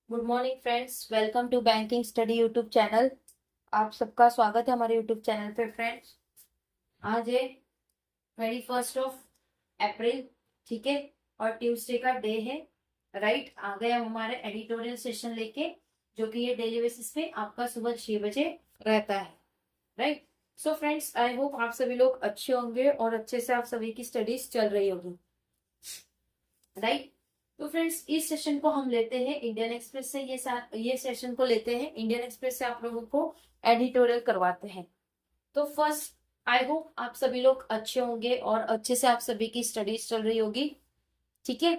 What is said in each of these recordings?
Good morning friends, welcome to banking study YouTube channel. आप सबका स्वागत है हमारे यूट्यूब चैनल पे फ्रेंड्स। आज है 21 अप्रैल, ठीक है, और ट्यूसडे का डे है। राइट, आ गए हम हमारे एडिटोरियल सेशन लेके, जो कि ये डेली बेसिस पे आपका सुबह 6 बजे रहता है। Right. So friends, I hope आप सभी लोग अच्छे होंगे और अच्छे से आप सभी की स्टडीज चल रही होगी। राइट। तो फ्रेंड्स, इस सेशन को हम लेते हैं इंडियन एक्सप्रेस से। ये सेशन को लेते हैं इंडियन एक्सप्रेस से, आप लोगों को एडिटोरियल करवाते हैं। तो फर्स्ट, आई होप आप सभी लोग अच्छे होंगे और अच्छे से आप सभी की स्टडीज चल रही होगी। ठीक है।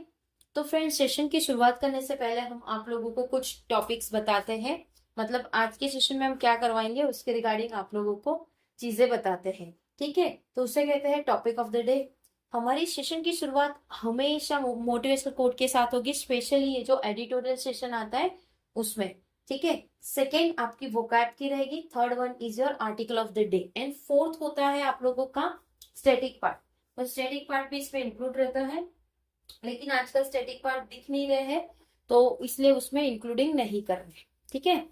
तो फ्रेंड्स, सेशन की शुरुआत करने से पहले हम आप लोगों को कुछ टॉपिक्स बताते हैं। मतलब आज के सेशन में हम क्या करवाएंगे उसके रिगार्डिंग आप लोगों को चीजें बताते हैं। ठीक है। तो उसे कहते हैं टॉपिक ऑफ द डे। हमारी सेशन की शुरुआत हमेशा मोटिवेशनल कोट के साथ होगी, स्पेशली ये जो एडिटोरियल सेशन आता है उसमें। ठीक है। सेकेंड आपकी वोकैब की रहेगी। Third one is your article of the day. And fourth होता है आप लोगों का स्टैटिक पार्ट। तो स्टैटिक पार्ट भी इसमें इंक्लूड रहता है, लेकिन आजकल स्टैटिक पार्ट दिख नहीं रहे हैं, तो इसलिए उसमें इंक्लूडिंग नहीं कर रहे। ठीक है।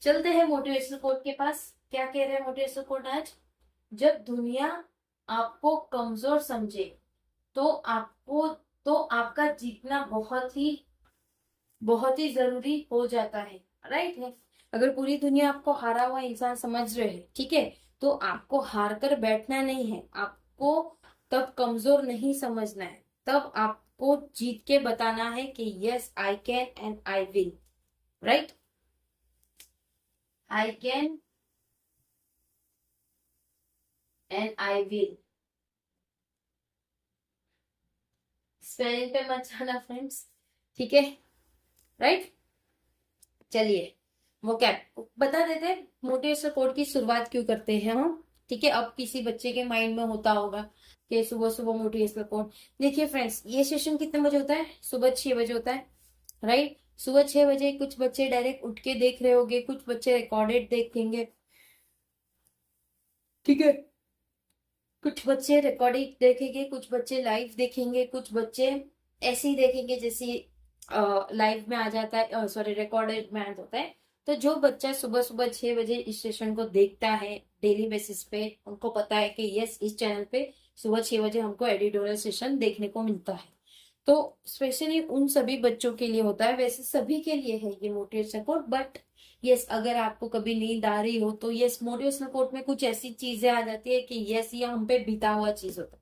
चलते हैं मोटिवेशनल कोट के पास। क्या कह रहे हैं मोटिवेशनल कोट आज? जब दुनिया आपको कमजोर समझे तो आपको तो आपका जीतना बहुत ही जरूरी हो जाता है। राइट है। अगर पूरी दुनिया आपको हारा हुआ इंसान समझ रहे है, ठीक है, तो आपको हार कर बैठना नहीं है। आपको तब कमजोर नहीं समझना है, तब आपको जीत के बताना है कि yes I can and I will. Right. I can and I will. Spelling पे मत जाना फ्रेंड्स। ठीक है। राइट। चलिए, वो क्या बता देते हैं मोटिवेशनल कोट की शुरुआत क्यों करते हैं हम। ठीक है। अब किसी बच्चे के माइंड में होता होगा कि सुबह सुबह मोटिवेशनल कोट। देखिए फ्रेंड्स, ये सेशन कितने बजे होता है? सुबह 6 बजे होता है। राइट। सुबह 6 बजे कुछ बच्चे डायरेक्ट उठ के देख रहे होंगे, कुछ बच्चे रिकॉर्डेड देखेंगे। ठीक है। कुछ बच्चे रिकॉर्डिंग देखेंगे, कुछ बच्चे लाइव देखेंगे, कुछ बच्चे ऐसे ही देखेंगे जैसे लाइव में आ जाता है, सॉरी रिकॉर्डेड में होता है। तो जो बच्चा सुबह सुबह 6 बजे इस सेशन को देखता है डेली बेसिस पे, उनको पता है कि यस इस चैनल पे सुबह 6 बजे हमको एडिटोरियल सेशन देखने को मिलता है। तो स्पेशली उन सभी बच्चों के लिए होता है, वैसे सभी के लिए है ये मोटिवेशनल कोट। बट यस, अगर आपको कभी नींद आ रही हो तो यस, मोटिवेशनल कोट में कुछ ऐसी चीजें आ जाती है कि यस ये हम पे बीता हुआ चीज होता है।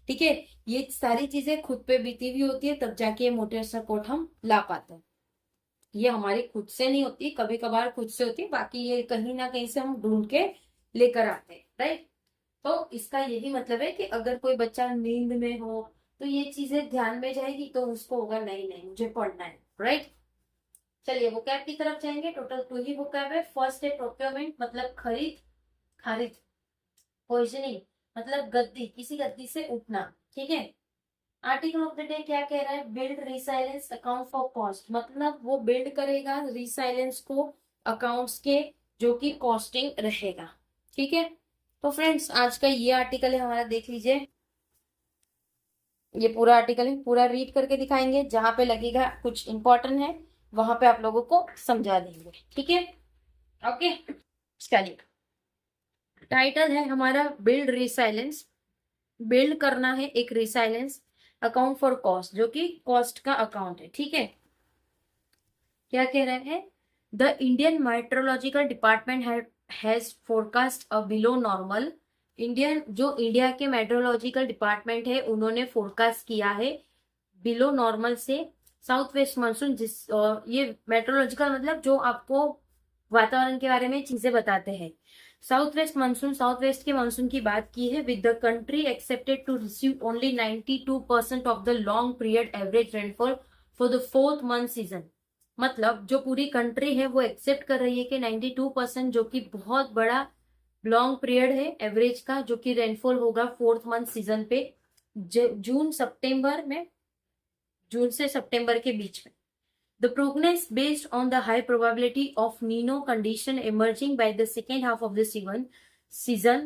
ठीक है। ये सारी चीजें खुद पे बीती हुई होती है, तब जाके ये मोटिवेशनल कोट हम ला पाते हैं। ये हमारी खुद से नहीं होती, कभी कभार खुद से होती है, बाकी ये कहीं ना कहीं से हम ढूंढ के लेकर आते हैं। राइट। तो इसका यही मतलब है कि अगर कोई बच्चा नींद में हो तो ये चीजें ध्यान में जाएगी, तो उसको होगा नहीं नहीं मुझे पढ़ना है। राइट। चलिए वोकैब की तरफ जाएंगे। टोटल 2 ही वोकैब है। फर्स्ट है प्रोक्योरमेंट, मतलब खरीद, खरीद। पोइजनिंग मतलब गद्दी, किसी गद्दी से उठना। ठीक है। आर्टिकल ऑफ द डे क्या कह रहा है? Build resilience account for cost, मतलब वो बिल्ड करेगा रिसाइलेंस को अकाउंट्स के, जो कि कॉस्टिंग रहेगा। ठीक है। तो फ्रेंड्स, आज का ये आर्टिकल है हमारा, देख लीजिए। ये पूरा आर्टिकल है, पूरा रीड करके दिखाएंगे, जहां पे लगेगा कुछ इंपॉर्टेंट है वहां पे आप लोगों को समझा देंगे। ठीक है। ओके। चलिए, टाइटल है हमारा बिल्ड रिसाइलेंस। बिल्ड करना है एक रिसाइलेंस अकाउंट फॉर कॉस्ट, जो कि कॉस्ट का अकाउंट है। ठीक है। क्या कह रहे हैं? The Indian meteorological department has forecast a below normal. India के मेट्रोलॉजिकल डिपार्टमेंट है, उन्होंने फोरकास्ट किया है बिलो नॉर्मल से साउथ वेस्ट मानसून। ये मेट्रोलॉजिकल मतलब जो आपको वातावरण के बारे में चीजें बताते हैं। South west monsoon, south west के मानसून की बात की है। With the country expected to receive only 92% of the long period average rainfall for the fourth month season. मतलब जो पूरी कंट्री है वो एक्सेप्ट कर रही है कि 92%, जो कि बहुत बड़ा लॉन्ग पीरियड है एवरेज का, जो कि रेनफॉल होगा फोर्थ मंथ सीजन पे, जून सितंबर में, जून से सितंबर के बीच में। The prognosis based on the high probability of Nino condition emerging by the second half of the season,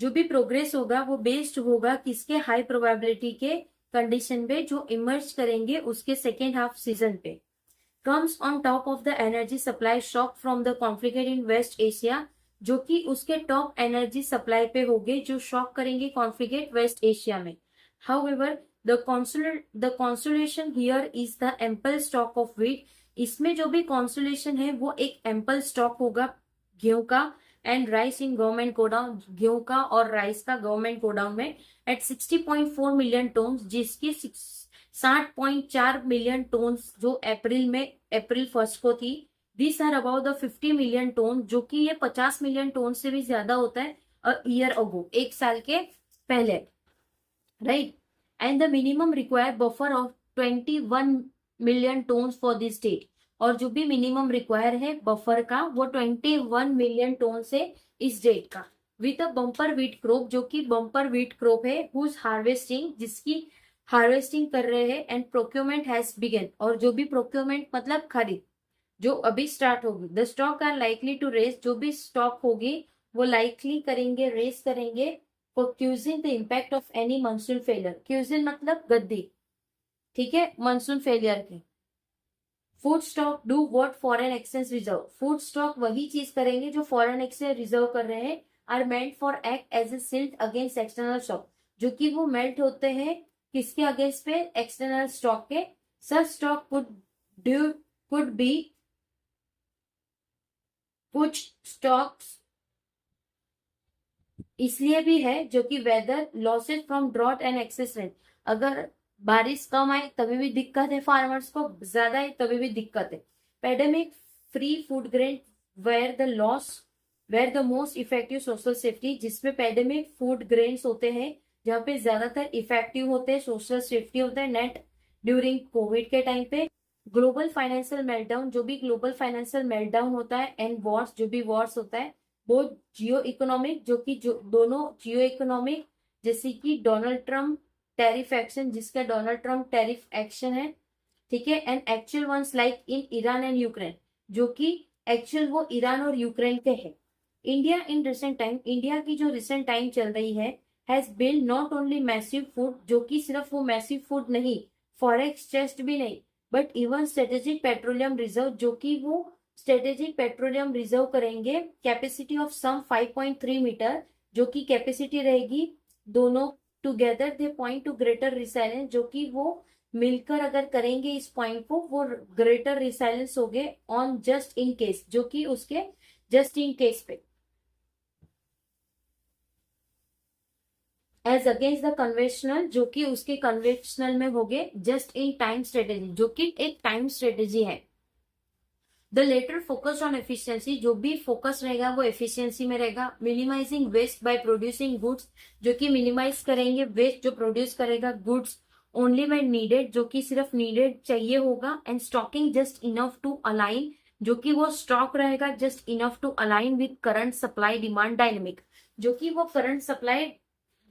जो भी प्रोग्रेस होगा वो बेस्ड होगा किसके? हाई प्रोबेबिलिटी के कंडीशन पे जो इमर्ज करेंगे उसके सेकेंड हाफ सीजन पे। comes on top of the energy supply shock from the conflict in West Asia, जो कि उसके टॉप एनर्जी सप्लाई पे होंगे जो शॉक करेंगे कॉन्फ्लिक्ट वेस्ट एशिया में. However, the consolation here is the ample stock of wheat. इसमें जो भी consolation है वो एक ample stock होगा गेहूं का, and rice in government godown, गेहूं का और राइस का गवर्नमेंट गोडाउन में एट 60.4 मिलियन टन, जिसकी 60.4 मिलियन टन जो अप्रैल 1 को थी. This are about the 50 million ton, जो कि ये 50 मिलियन टन से भी ज्यादा होता है अ ईयर अगो, एक साल के पहले, right. And the minimum required buffer of 21 million ton for this state, और जो भी मिनिमम रिक्वायर है बफर का वो 21 मिलियन टन से इस डेट का, with a bumper wheat crop, जो कि बम्पर वीट क्रॉप है, हुज हार्वेस्टिंग, जिसकी हार्वेस्टिंग कर रहे हैं, एंड प्रोक्योरमेंट हैज बिगन, और जो भी प्रोक्योरमेंट मतलब खरीद जो अभी स्टार्ट होगी. The stock are likely to race, जो भी स्टॉक होगी वो लाइकली करेंगे, रेस करेंगे for cushioning the impact of any monsoon failure. Cushion मतलब गद्दी, ठीक है, मानसून फेलियर के. Food stock do what foreign exchange reserve, food stock वही चीज करेंगे जो फॉरेन एक्सचेंज रिजर्व कर रहे हैं. Are meant for act as a shield against external stock, जो कि वो मेल्ट होते हैं किसके अगेंस्ट पे, एक्सटर्नल स्टॉक के. सच स्टॉक कुड बी कुछ स्टॉक्स इसलिए भी है जो कि weather losses from drought and excess rain, अगर बारिश कम आए तभी भी दिक्कत है फार्मर्स को, ज्यादा है तभी भी दिक्कत है. Pandemic free food grain were the most effective social safety, जिसमें पेंडेमिक फूड ग्रेन्स होते हैं जहाँ पे ज्यादातर इफेक्टिव होते हैं, सोशल सेफ्टी होता है नेट ड्यूरिंग कोविड के टाइम पे. ग्लोबल फाइनेंशियल मेल्टडाउन, जो भी ग्लोबल फाइनेंशियल मेल्टडाउन होता है, एंड वॉर्स, जो भी वॉर्स होता है, वो जियो इकोनॉमिक, जो कि दोनों जियो इकोनॉमिक, जैसे कि डोनाल्ड ट्रम्प टैरिफ एक्शन, जिसका डोनाल्ड ट्रम्प टैरिफ एक्शन है, ठीक है. And actual once like in Iran and Ukraine, जो कि एक्चुअल वो ईरान और यूक्रेन के है. India in recent time, India की जो रिसेंट टाइम चल रही है, has build not only massive food, जो कि सिर्फ वो मैसिव फूड नहीं, फॉरेक्स चेस्ट भी नहीं, but even strategic petroleum reserve, जो कि वो स्ट्रेटेजिक पेट्रोलियम रिजर्व करेंगे कैपेसिटी ऑफ सम 5.3 मीटर, जो कि कैपेसिटी रहेगी दोनों together they point two greater resilience, जो कि वो मिलकर अगर करेंगे इस पॉइंट को, वो ग्रेटर रिसाइलेंस हो गए ऑन जस्ट इन केस, जो कि उसके जस्ट इन केस पे, एज अगेंस्ट द कन्वेंशनल, जो कि उसके कन्वेंशनल में हो गए जस्ट इन टाइम स्ट्रेटेजी, जो कि एक टाइम स्ट्रेटेजी है. The latter focus on efficiency, जो भी फोकस रहेगा वो एफिशिएंसी में रहेगा. Minimising waste by producing goods, जो कि मिनिमाइज करेंगे वेस्ट जो प्रोड्यूस करेगा गुड्स ओनली व्हेन नीडेड, जो कि सिर्फ नीडेड चाहिए होगा. And stocking just enough to align, जो कि वो स्टॉक रहेगा just enough to align with current supply demand dynamic, जो कि वो करंट सप्लाई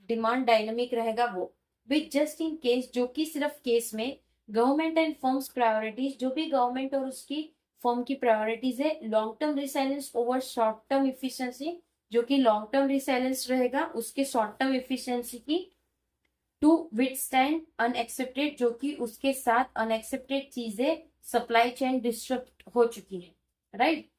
डिमांड डायनेमिक रहेगा वो. विद जस्ट इन केस, जो कि सिर्फ केस में. गवर्नमेंट एंड फर्म्स प्रायोरिटीज, जो भी गवर्नमेंट और उसकी फर्म की प्रायोरिटीज है. Long term resilience over short term efficiency, जो कि लॉन्ग टर्म रिसाइलेंस रहेगा उसके शॉर्ट टर्म इफिशिएंसी की. टू विथस्टैंड अनएक्सेप्टेड, जो कि उसके साथ अनएक्सेप्टेड चीजें सप्लाई चेन डिस्टर्ब हो चुकी है, राइट.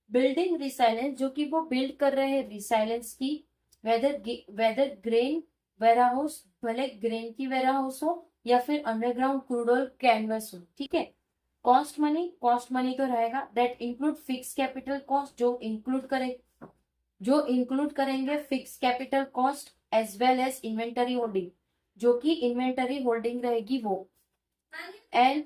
बिल्डिंग रिसाइलेंस, जो कि वो बिल्ड कर रहे हैं रिसाइलेंस की, वेदर ग्रेन वेयरहाउस, भले ग्रेन की वेयरहाउस हो या फिर अंडरग्राउंड क्रूड ऑयल कैनवस हो, ठीक है. कॉस्ट मनी तो रहेगा, that include fix capital cost, जो इंक्लूड करेंगे fix capital cost as well as inventory holding, जो कि इन्वेंटरी होल्डिंग रहेगी वो. एंड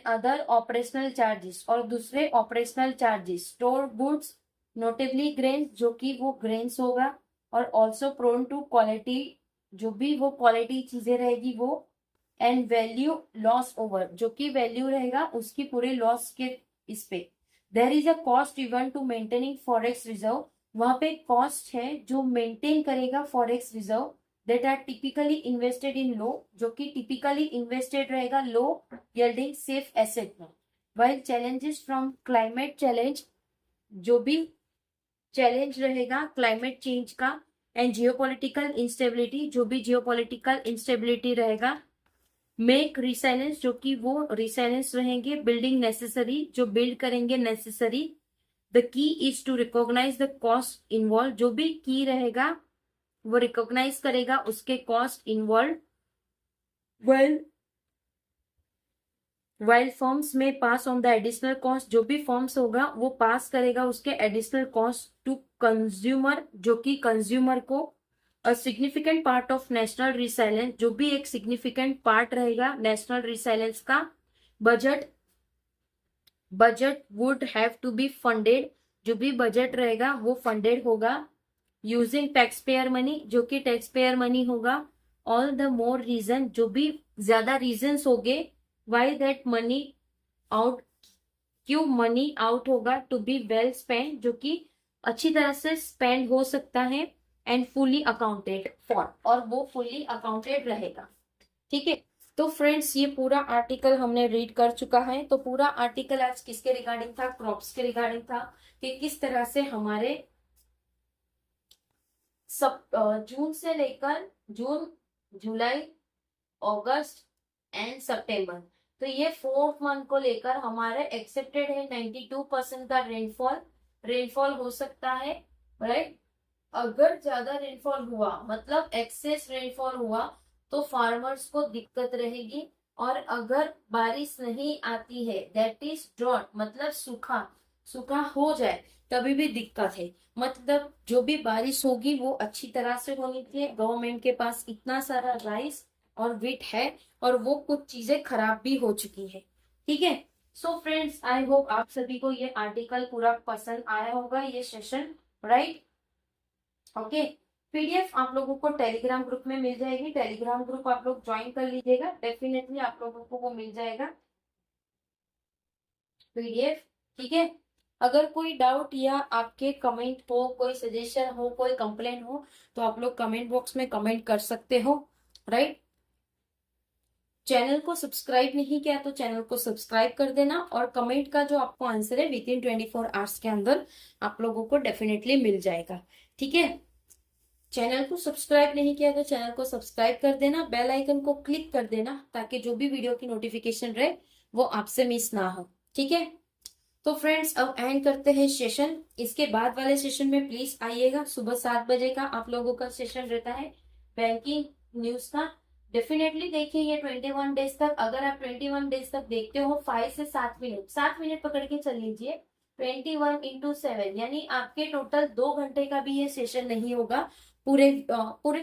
अदर ऑपरेशनल चार्जेस, और दूसरे operational charges. Store goods notably grains, जो कि वो ग्रेन्स होगा, और ऑल्सो प्रोन टू क्वालिटी, जो भी वो क्वालिटी चीजें रहेगी वो. एंड वैल्यू लॉस ओवर, जो कि वैल्यू रहेगा उसकी पूरे लॉस के इस पे. There is a cost even to maintaining forex reserve, वहां पे कॉस्ट है जो मेंटेन करेगा forex reserve. That are typically invested in low, जो कि टिपिकली इन्वेस्टेड रहेगा लो यील्डिंग सेफ एसेट में. While challenges from climate challenge, जो भी चैलेंज रहेगा क्लाइमेट चेंज का. एंड जियोपॉलिटिकल इंस्टेबिलिटी, जो भी जियोपॉलिटिकल इंस्टेबिलिटी रहेगा. मेक रिसाइलेंस, जो कि वो रिसाइलेंस रहेंगे। बिल्डिंग नेसेसरी, जो बिल्ड करेंगे necessary. The key is to recognize the cost involve, जो भी की रहेगा वो रिकॉग्नाइज करेगा उसके cost involve. Well while forms में pass on the additional cost, जो भी फॉर्म्स होगा वो पास करेगा उसके एडिशनल कॉस्ट टू कंज्यूमर, जो कि कंज्यूमर को। A significant part of national resilience, जो भी एक सिग्निफिकेंट पार्ट रहेगा नेशनल रिसाइलेंस का। Budget budget would have to be funded, जो भी बजट रहेगा वो फंडेड होगा यूजिंग टैक्स पेयर मनी, जो कि टैक्स पेयर मनी होगा। ऑल द मोर रीजन, जो भी ज्यादा रीजंस होंगे वाई दैट मनी आउट, क्यों मनी आउट होगा। टू बी वेल स्पेंड, जो कि अच्छी तरह से स्पेंड हो सकता है। एंड फुली अकाउंटेड फॉर, और वो फुली अकाउंटेड रहेगा। ठीक है, तो फ्रेंड्स ये पूरा आर्टिकल हमने रीड कर चुका है। तो पूरा आर्टिकल आज किसके रिगार्डिंग था? क्रॉप्स के रिगार्डिंग था, कि किस तरह से हमारे सब जून से लेकर जून, जुलाई, अगस्त एंड सितंबर, तो ये 4th मंथ को लेकर हमारे एक्सेप्टेड है 92% का रेनफॉल। रेनफॉल हो सकता है, राइट। अगर ज्यादा रेनफॉल हुआ, मतलब एक्सेस रेनफॉल हुआ, तो फार्मर्स को दिक्कत रहेगी। और अगर बारिश नहीं आती है, दैट इज ड्रॉट, मतलब सूखा, सूखा हो जाए, तभी भी दिक्कत है। मतलब जो भी बारिश होगी वो अच्छी तरह से होनी चाहिए। गवर्नमेंट के पास इतना सारा राइस और व्हीट है, और वो कुछ चीजें खराब भी हो चुकी है। ठीक है, सो फ्रेंड्स आई होप आप सभी को ये आर्टिकल पूरा पसंद आया होगा, ये सेशन, राइट। ओके, पीडीएफ आप लोगों को टेलीग्राम ग्रुप में मिल जाएगी। टेलीग्राम ग्रुप आप लोग ज्वाइन कर लीजिएगा, डेफिनेटली आप लोगों को वो मिल जाएगा पीडीएफ। ठीक है, अगर कोई डाउट या आपके कमेंट हो, कोई सजेशन हो, कोई कंप्लेन हो, तो आप लोग कमेंट बॉक्स में कमेंट कर सकते हो, राइट। चैनल को सब्सक्राइब नहीं किया तो चैनल को सब्सक्राइब कर देना, और कमेंट का जो आपको आंसर है विद इन 24 आवर्स के अंदर आप लोगों को डेफिनेटली मिल जाएगा। ठीक है, चैनल को सब्सक्राइब नहीं किया तो चैनल को सब्सक्राइब कर देना, बेल आइकन को क्लिक कर देना, ताकि जो भी वीडियो की नोटिफिकेशन रहे वो आपसे मिस ना हो। ठीक है, तो फ्रेंड्स अब एंड करते हैं सेशन। इसके बाद वाले सेशन में प्लीज आइएगा, सुबह 7 बजे का आप लोगों का सेशन रहता है बैंकिंग न्यूज का। डेफिनेटली देखिए ये 21 डेज तक, अगर आप 21 डेज तक देखते हो 5 से 7 मिनट, 7 मिनट पकड़ के चल लीजिए, 21 × 7, यानी आपके टोटल 2 घंटे का भी ये सेशन नहीं होगा। पूरे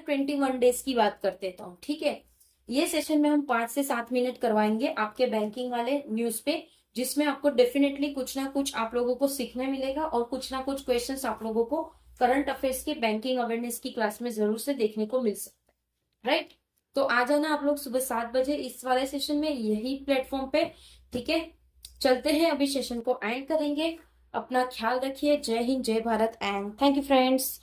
21 डेज की बात करते तो, ठीक है। ये सेशन में हम 5 से 7 मिनट करवाएंगे आपके बैंकिंग वाले न्यूज पे, जिसमें आपको डेफिनेटली कुछ ना कुछ आप लोगों को सीखने मिलेगा, और कुछ ना कुछ क्वेश्चंस आप लोगों को करंट अफेयर्स के बैंकिंग अवेयरनेस की क्लास में जरूर से देखने को मिल सकता है, राइट। तो आ जाना आप लोग सुबह 7 बजे इस वाले सेशन में, यही प्लेटफॉर्म पे। ठीक है, चलते हैं अभी सेशन को एंड करेंगे। अपना ख्याल रखिए। जय हिंद, जय Bharat, and thank you friends.